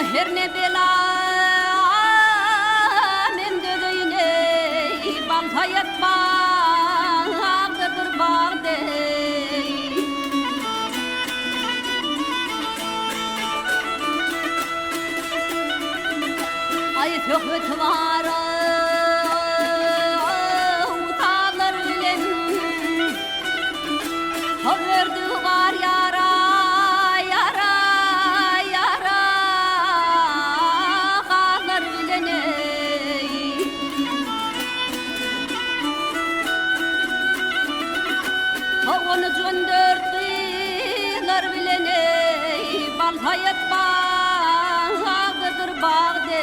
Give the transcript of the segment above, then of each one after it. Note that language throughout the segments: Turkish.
her ne bela men dödeyine balta yatmağdır bağde ay töhmet var utanır bilen haberdi var yara yara yara kalır bilen onu döndürdüler bilen balta yatmağdır bağde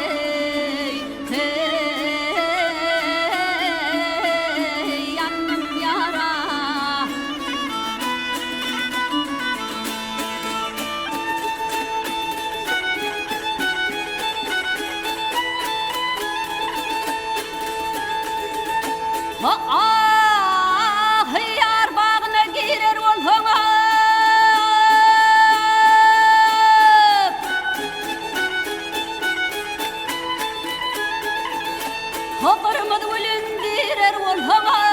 ah yar bağına girer olsana Hoparmadı ölündirer olsana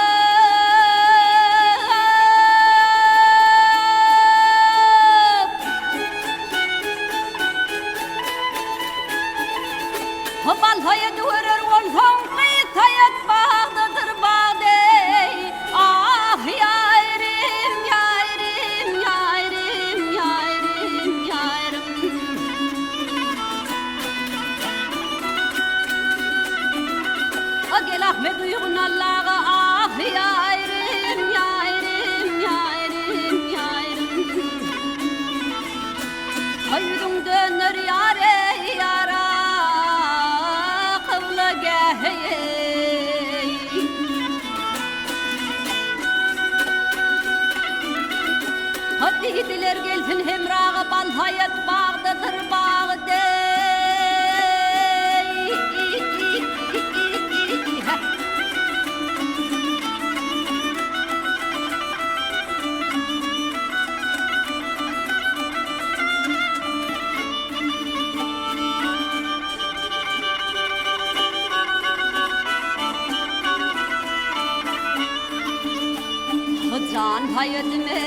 Hopal hayat verer olsan kıytayat bağdadır bağde ah yairim yairim yairim yairim yairim Gel Ahmet uygun Allah'a ah yairim yairim yairim yairim Haydun döner yare yara kıvla geheye Hadi gidiler gelsin hemrağı bal hayat bağdadır bağde Can hayatime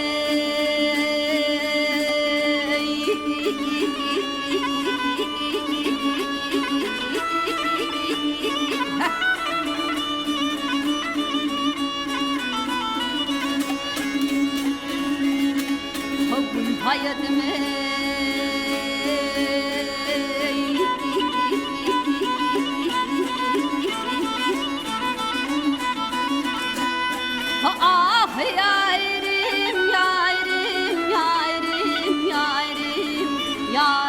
Gül hayatime ah yairim yairim yairim yairim yairim